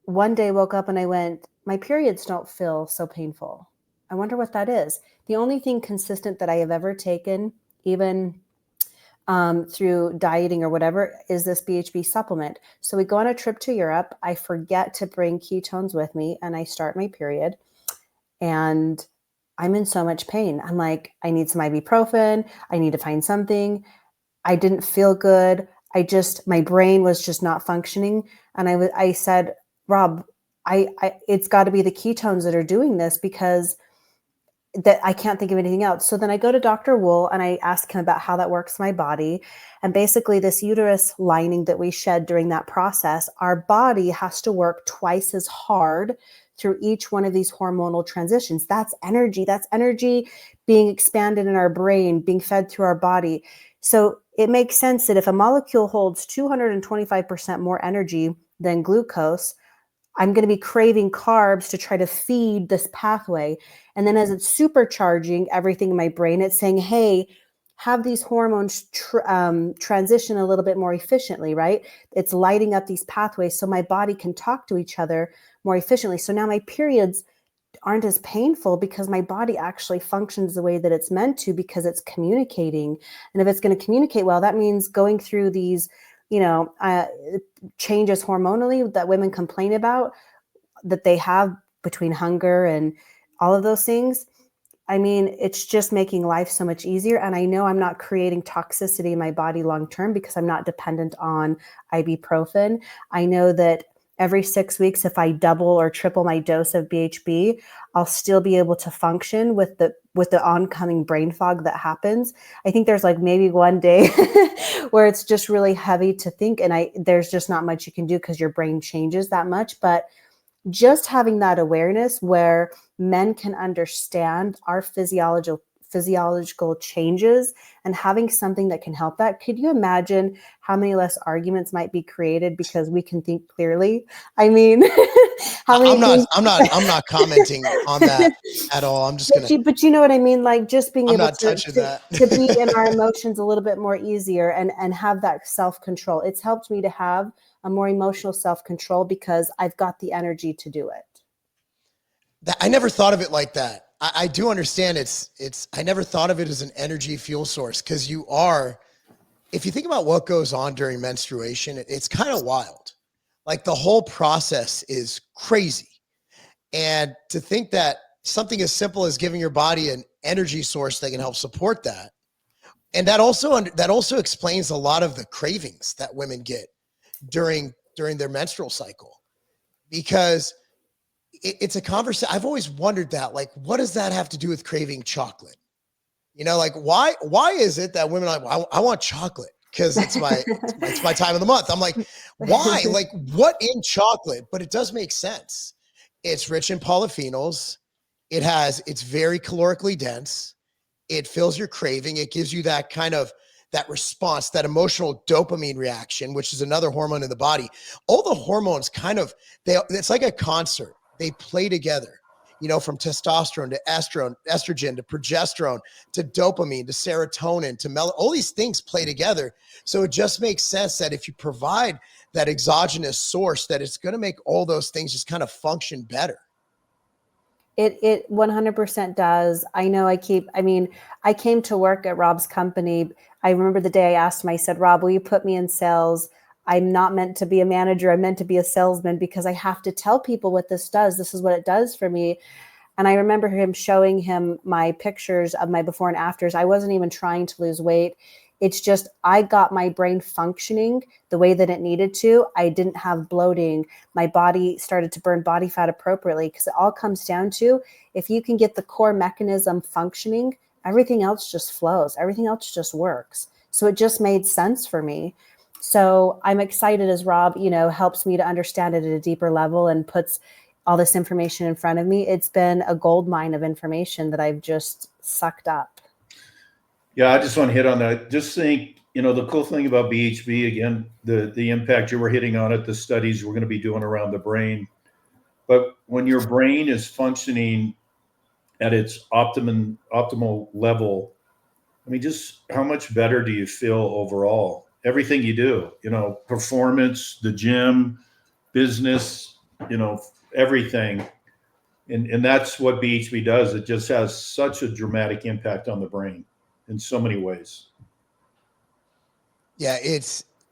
one day woke up and I went, my periods don't feel so painful. I wonder what that is. The only thing consistent that I have ever taken, even through dieting or whatever, is this BHB supplement. So we go on a trip to Europe. I forget to bring ketones with me and I start my period and I'm in so much pain. I'm like, I need some ibuprofen. I need to find something. I didn't feel good. My brain was just not functioning. And I said, Rob, it's got to be the ketones that are doing this because that I can't think of anything else. So then I go to Dr. Wool and I ask him about how that works in my body. And basically this uterus lining that we shed during that process, our body has to work twice as hard through each one of these hormonal transitions. That's energy. That's energy being expanded in our brain, being fed through our body. So it makes sense that if a molecule holds 225% more energy than glucose, I'm going to be craving carbs to try to feed this pathway. And then as it's supercharging everything in my brain, it's saying, hey, have these hormones transition a little bit more efficiently, right? It's lighting up these pathways so my body can talk to each other more efficiently. So now my periods aren't as painful because my body actually functions the way that it's meant to because it's communicating. And if it's going to communicate well, that means going through these, changes hormonally that women complain about that they have between hunger and all of those things. I mean, it's just making life so much easier. And I know I'm not creating toxicity in my body long-term because I'm not dependent on ibuprofen. I know that every 6 weeks, if I double or triple my dose of BHB, I'll still be able to function with the oncoming brain fog that happens. I think there's like maybe one day where it's just really heavy to think, and there's just not much you can do because your brain changes that much. But just having that awareness where men can understand our physiological changes and having something that can help that. Could you imagine how many less arguments might be created because we can think clearly? I mean, I'm not commenting on that at all. I'm just but you know what I mean? Like just being able to be in our emotions a little bit more easier and have that self-control. It's helped me to have a more emotional self-control because I've got the energy to do it. I never thought of it like that. I do understand I never thought of it as an energy fuel source because if you think about what goes on during menstruation, it's kind of wild. Like the whole process is crazy. And to think that something as simple as giving your body an energy source that can help support that. And that also explains a lot of the cravings that women get during their menstrual cycle, because it's a conversation. I've always wondered that, like, what does that have to do with craving chocolate? Like why is it that women are like, I want chocolate because it's my time of the month. I'm like, why? Like what in chocolate? But it does make sense. It's rich in polyphenols. It's very calorically dense. It fills your craving. It gives you that kind of that response, that emotional dopamine reaction, which is another hormone in the body. All the hormones it's like a concert. They play together, from testosterone to estrogen to progesterone to dopamine to serotonin to all these things play together. So it just makes sense that if you provide that exogenous source, that it's going to make all those things just kind of function better. It 100% does. I know I came to work at Rob's company. I remember the day I asked him, I said, Rob, will you put me in sales? I'm not meant to be a manager. I'm meant to be a salesman because I have to tell people what this does. This is what it does for me. And I remember him showing him my pictures of my before and afters. I wasn't even trying to lose weight. It's just, I got my brain functioning the way that it needed to. I didn't have bloating. My body started to burn body fat appropriately, because it all comes down to, if you can get the core mechanism functioning, everything else just flows. Everything else just works. So it just made sense for me. So I'm excited as Rob, helps me to understand it at a deeper level and puts all this information in front of me. It's been a gold mine of information that I've just sucked up. Yeah, I just want to hit on that. Just think, the cool thing about BHB, again, the impact you were hitting on it, the studies we're going to be doing around the brain. But when your brain is functioning at its optimal level, I mean, just how much better do you feel overall? Everything you do, performance, the gym, business, everything. And that's what BHB does. It just has such a dramatic impact on the brain in so many ways. Yeah,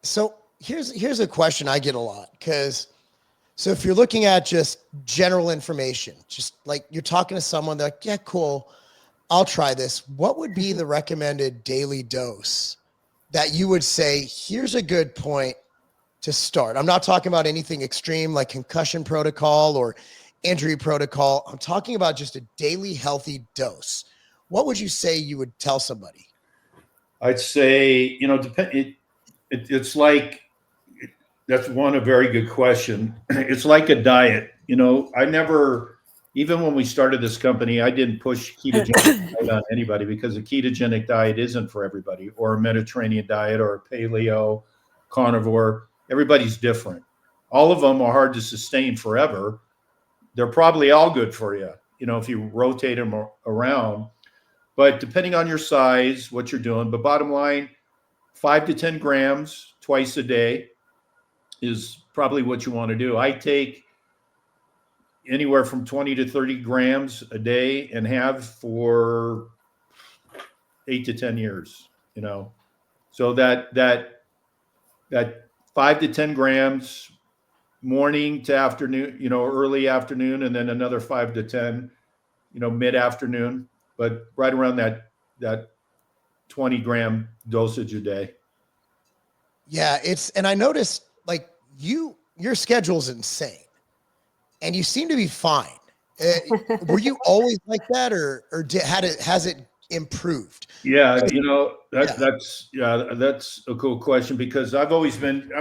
so here's a question I get a lot, so if you're looking at just general information, just like you're talking to someone, they're like, yeah, cool, I'll try this. What would be the recommended daily dose that you would say, here's a good point to start? I'm not talking about anything extreme like concussion protocol or injury protocol. I'm talking about just a daily healthy dose. What would you say you would tell somebody? I'd say, it's like, that's a very good question. It's like a diet. I never, even when we started this company, I didn't push ketogenic diet on anybody, because a ketogenic diet isn't for everybody, or a Mediterranean diet, or a paleo, carnivore. Everybody's different. All of them are hard to sustain forever. They're probably all good for you, if you rotate them around. But depending on your size, what you're doing, but bottom line, 5 to 10 grams twice a day is probably what you want to do. I take anywhere from 20 to 30 grams a day, and have for 8 to 10 years, So that 5 to 10 grams morning to afternoon, early afternoon, and then another 5 to 10, mid-afternoon, but right around that 20-gram dosage a day. Yeah, and I noticed, like, your schedule's insane, and you seem to be fine. Were you always like that, or has it improved? Yeah, that's a cool question, because I've always been,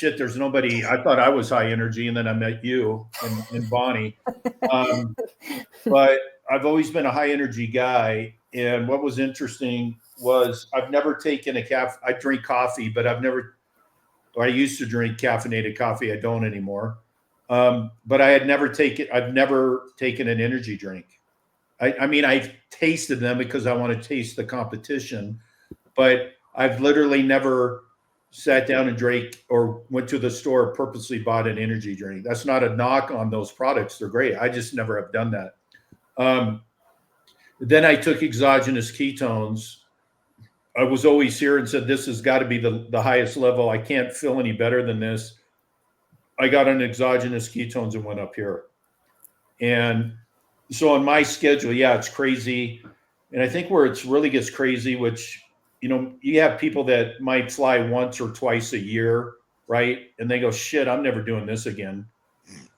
there's nobody, I thought I was high energy, and then I met you and Bonnie. But I've always been a high energy guy. And what was interesting was, I've never taken I drink coffee, but I used to drink caffeinated coffee. I don't anymore. But I've never taken an energy drink. I've tasted them because I want to taste the competition, but I've literally never sat down and drank, or went to the store, purposely bought an energy drink. That's not a knock on those products. They're great. I just never have done that. Then I took exogenous ketones. I was always here and said, this has got to be the highest level. I can't feel any better than this. I got on exogenous ketones and went up here. And so on my schedule, yeah, it's crazy. And I think where it really gets crazy, which, you have people that might fly once or twice a year, right? And they go, shit, I'm never doing this again.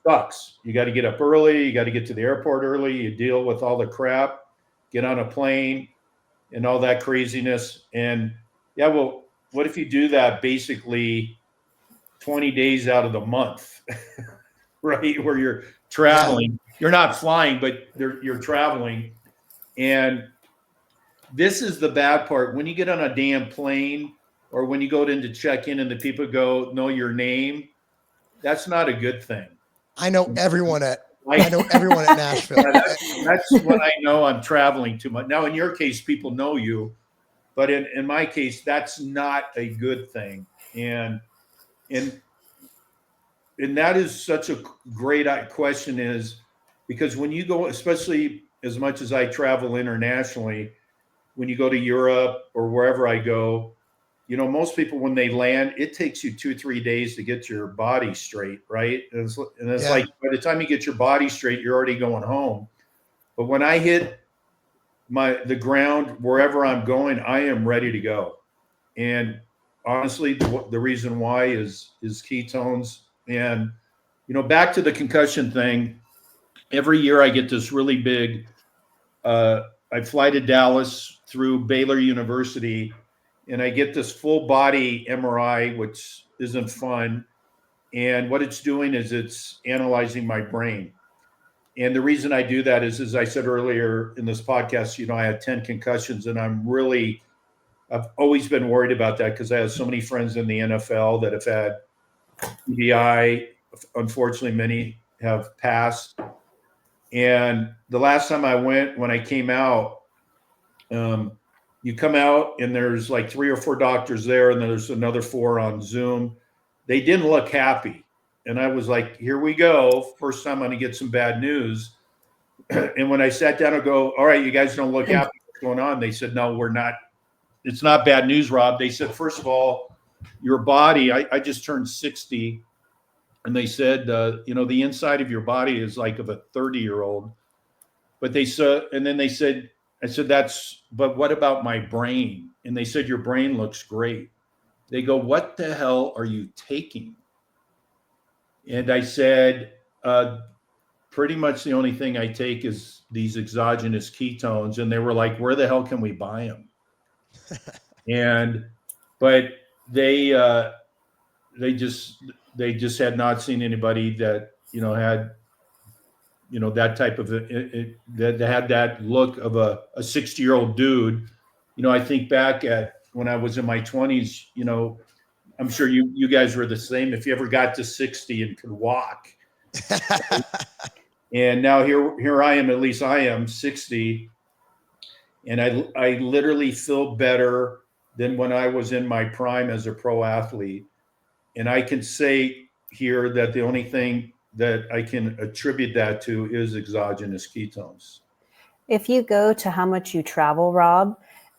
Sucks. You got to get up early. You got to get to the airport early. You deal with all the crap, get on a plane and all that craziness. And yeah, well, what if you do that basically 20 days out of the month, right? Where you're traveling, you're not flying, but you're traveling. And this is the bad part. When you get on a damn plane, or when you go in to check in and the people know your name, that's not a good thing. I know everyone at Nashville. That's when I know I'm traveling too much. Now, in your case, people know you, but in my case, that's not a good thing. And that is such a great question, is because when you go, especially as much as I travel internationally, when you go to Europe or wherever I go, most people, when they land, it takes you 2-3 days to get your body straight, right? And it's like by the time you get your body straight, you're already going home. But when I hit the ground, wherever I'm going, I am ready to go. And honestly, the reason why is ketones. And, back to the concussion thing, every year I get this really big, I fly to Dallas through Baylor University, and I get this full body MRI, which isn't fun. And what it's doing is it's analyzing my brain. And the reason I do that is, as I said earlier in this podcast, I had 10 concussions, and I've always been worried about that because I have so many friends in the NFL that have had TBI. Unfortunately, many have passed. And the last time I went, when I came out, you come out and there's like 3 or 4 doctors there, and then there's another 4 on Zoom. They didn't look happy. And I was like, here we go. First time I'm going to get some bad news. And when I sat down and go, all right, you guys don't look happy. What's going on? They said, no, we're not. It's not bad news, Rob. They said, first of all, your body, I just turned 60. And they said, the inside of your body is like of a 30-year-old. But they said, and then they said, I said, but what about my brain? And they said, your brain looks great. They go, what the hell are you taking? And I said, pretty much the only thing I take is these exogenous ketones. And they were like, where the hell can we buy them? But they just had not seen anybody that, had, that type of, that had that look of a 60-year-old dude. I think back at when I was in my 20s, I'm sure you guys were the same. If you ever got to 60 and could walk, and now here I am, at least I am 60. And I literally feel better than when I was in my prime as a pro athlete. And I can say here that the only thing that I can attribute that to is exogenous ketones. If you go to how much you travel, Rob,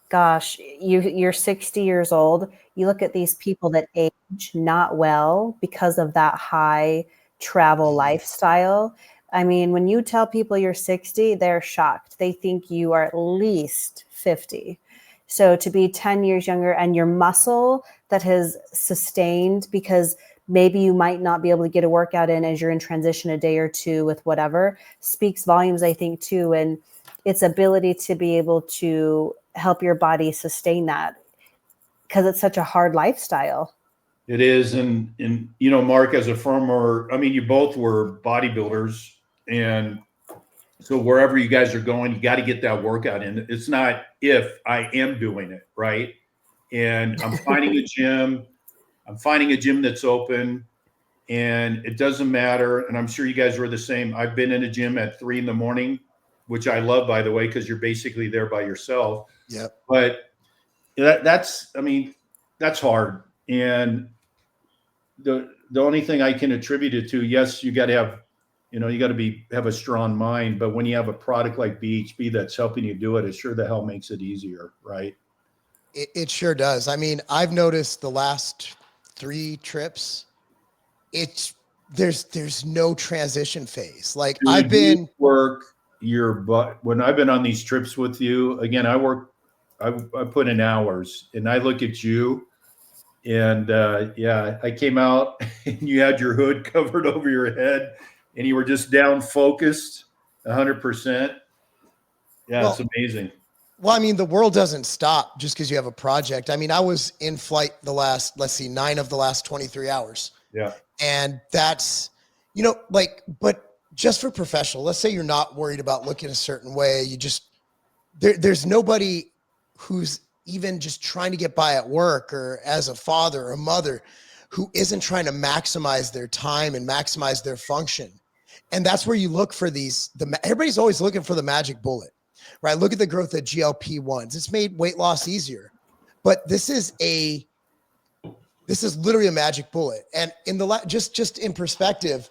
gosh, you're 60 years old. You look at these people that age not well because of that high travel lifestyle. I mean, when you tell people you're 60, they're shocked. They think you are at least 50. So to be 10 years younger and your muscle that has sustained, because maybe you might not be able to get a workout in as you're in transition a day or two with whatever, speaks volumes, I think, too. And its ability to be able to help your body sustain that because it's such a hard lifestyle. It is. And Mark, as a former, you both were bodybuilders. And so wherever you guys are going, you got to get that workout in. It's not if, I am doing it, right? And I'm finding a gym. I'm finding a gym that's open, and it doesn't matter. And I'm sure you guys were the same. I've been in a gym at 3 a.m, which I love, by the way, because you're basically there by yourself. Yep. But that's hard. And the only thing I can attribute it to, yes, you got to have, have a strong mind. But when you have a product like BHB that's helping you do it, it sure the hell makes it easier, right? It sure does. I've noticed the last 3 trips, there's no transition phase. Like, dude, I've been work your butt. When I've been on these trips with you, again, I put in hours, and I look at you, and I came out and you had your hood covered over your head and you were just down focused 100%. Yeah, it's amazing. Well, the world doesn't stop just because you have a project. I was in flight the last, 9 of the last 23 hours. Yeah. And that's, but just for professional, let's say you're not worried about looking a certain way. You just, there's nobody who's even just trying to get by at work or as a father or a mother who isn't trying to maximize their time and maximize their function. And that's where you look for everybody's always looking for the magic bullet, right? Look at the growth of GLP-1s. It's made weight loss easier, but this is literally a magic bullet. And in just in perspective,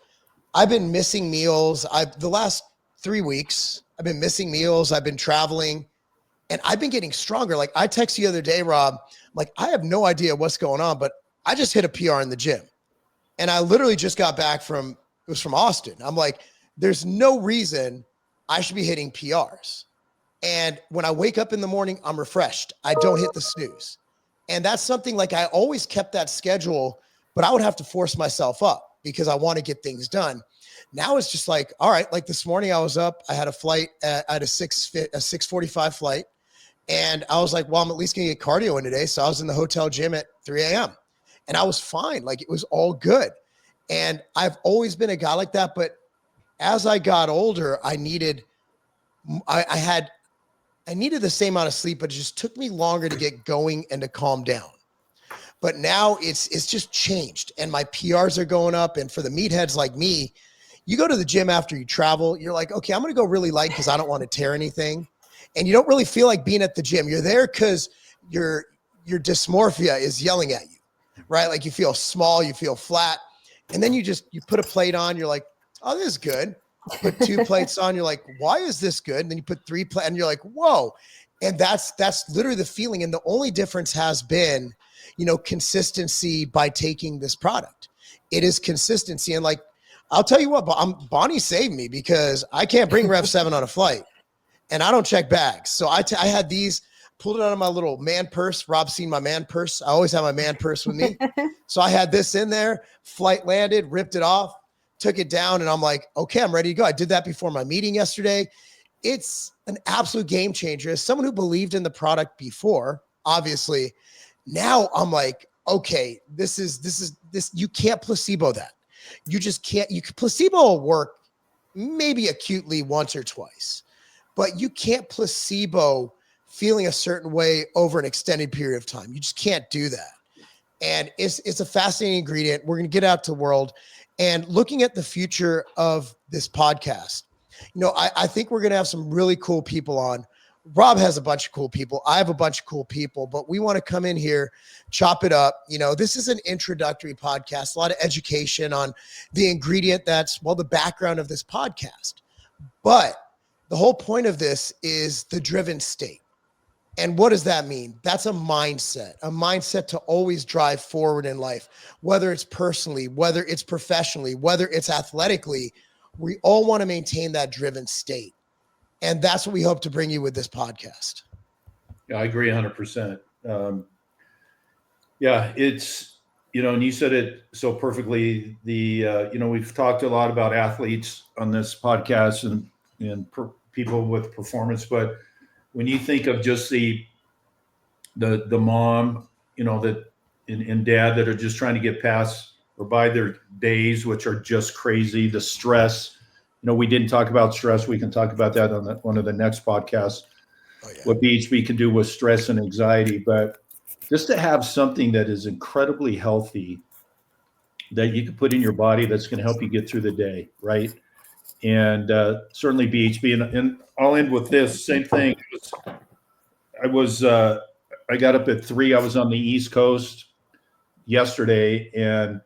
I've been missing meals. The last 3 weeks, I've been missing meals. I've been traveling. And I've been getting stronger. Like I texted you the other day, Rob, like I have no idea what's going on, but I just hit a PR in the gym. And I literally just got back it was from Austin. I'm like, there's no reason I should be hitting PRs. And when I wake up in the morning, I'm refreshed. I don't hit the snooze. And that's something like I always kept that schedule, but I would have to force myself up because I want to get things done. Now it's just like, all right, like this morning I was up, I had a flight at a 6:45 flight. And I was like, well, I'm at least going to get cardio in today. So I was in the hotel gym at 3 a.m. and I was fine. Like it was all good. And I've always been a guy like that. But as I got older, I needed the same amount of sleep, but it just took me longer to get going and to calm down. But now it's just changed and my PRs are going up. And for the meatheads like me, you go to the gym after you travel, you're like, okay, I'm going to go really light because I don't want to tear anything. And you don't really feel like being at the gym. You're there because your dysmorphia is yelling at you, right? Like you feel small, you feel flat. And then you put a plate on, you're like, oh, this is good. Put 2 plates on, you're like, why is this good? And then you put 3 plates and you're like, whoa. And that's literally the feeling. And the only difference has been, consistency by taking this product. It is consistency. And like, I'll tell you what, Bonnie saved me because I can't bring Rev 7 on a flight. And I don't check bags. So I had these, pulled it out of my little man purse. Rob's seen my man purse. I always have my man purse with me. So I had this in there, flight landed, ripped it off, took it down. And I'm like, okay, I'm ready to go. I did that before my meeting yesterday. It's an absolute game changer. As someone who believed in the product before, obviously, now I'm like, okay, this, you can't placebo that. You just can't, placebo will work maybe acutely once or twice. But you can't placebo feeling a certain way over an extended period of time. You just can't do that. And it's a fascinating ingredient. We're going to get out to the world. And looking at the future of this podcast, I think we're going to have some really cool people on. Rob has a bunch of cool people. I have a bunch of cool people, but we want to come in here, chop it up. This is an introductory podcast, a lot of education on the ingredient that's, the background of this podcast. But the whole point of this is the driven state. And what does that mean? That's a mindset to always drive forward in life, whether it's personally, whether it's professionally, whether it's athletically. We all want to maintain that driven state. And that's what we hope to bring you with this podcast. Yeah, I agree 100%. It's, and you said it so perfectly. We've talked a lot about athletes on this podcast and people with performance, but when you think of just the mom, that and dad that are just trying to get past or by their days, which are just crazy, the stress, we didn't talk about stress. We can talk about that on one of the next podcasts, what BHB can do with stress and anxiety, but just to have something that is incredibly healthy that you can put in your body that's going to help you get through the day. Right. And certainly BHB, and I'll end with this same thing. I got up at 3. I was on the East Coast yesterday, and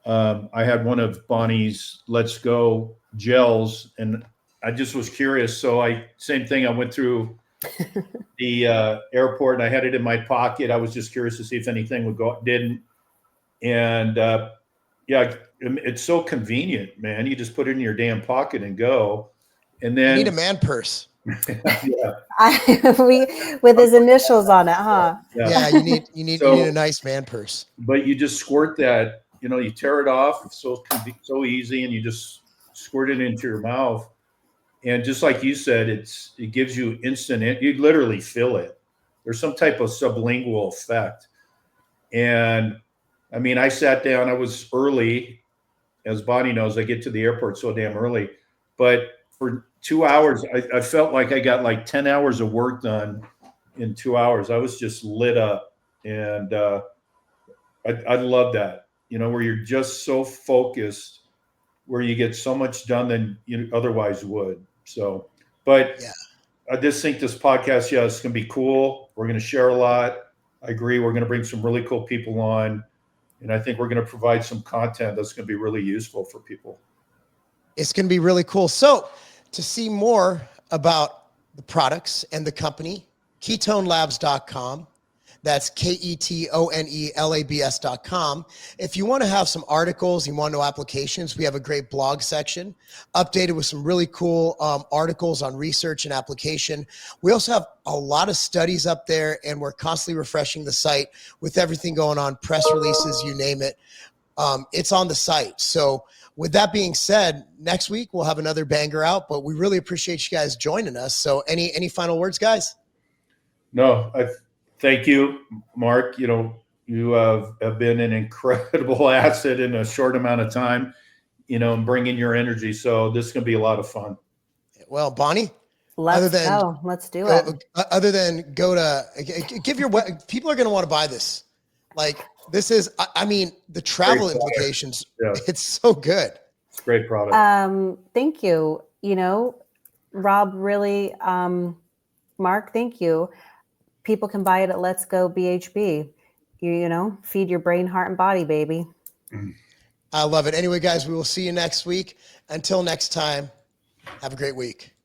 I had one of Bonnie's Let's Go gels, and I just was curious. So same thing. I went through the airport, and I had it in my pocket. I was just curious to see if anything would go. Didn't, and it's so convenient, man. You just put it in your damn pocket and go. And then you need a man purse. With his initials on it, huh? Yeah, you need a nice man purse. But you just squirt that, you tear it off. It's so easy, and you just squirt it into your mouth. And just like you said, it gives you instant. You literally feel it. There's some type of sublingual effect. And I mean, I sat down. I was early. As Bonnie knows, I get to the airport so damn early. But for 2 hours, I felt like I got like 10 hours of work done in 2 hours. I was just lit up. And I love that, where you're just so focused, where you get so much done than you otherwise would. So, but I just think this podcast, it's going to be cool. We're going to share a lot. I agree. We're going to bring some really cool people on. And I think we're going to provide some content that's going to be really useful for people. It's going to be really cool. So to see more about the products and the company, ketonelabs.com. That's ketonelabs.com. If you want to have some articles, you want to know applications, we have a great blog section updated with some really cool articles on research and application. We also have a lot of studies up there, and we're constantly refreshing the site with everything going on, press releases, you name it. It's on the site. So with that being said, next week we'll have another banger out, but we really appreciate you guys joining us. So any final words, guys? No, thank you, Mark. You have been an incredible asset in a short amount of time, and bringing your energy. So this is going to be a lot of fun. Well, Bonnie, Let's go. Let's do it. Other than go to give your, people are going to want to buy this. Like this is, I mean, the travel implications, yeah. It's so good. It's a great product. Thank you. Rob, really, Mark, thank you. People can buy it at Let's Go BHB. Feed your brain, heart, and body, baby. I love it. Anyway, guys, we will see you next week. Until next time, have a great week.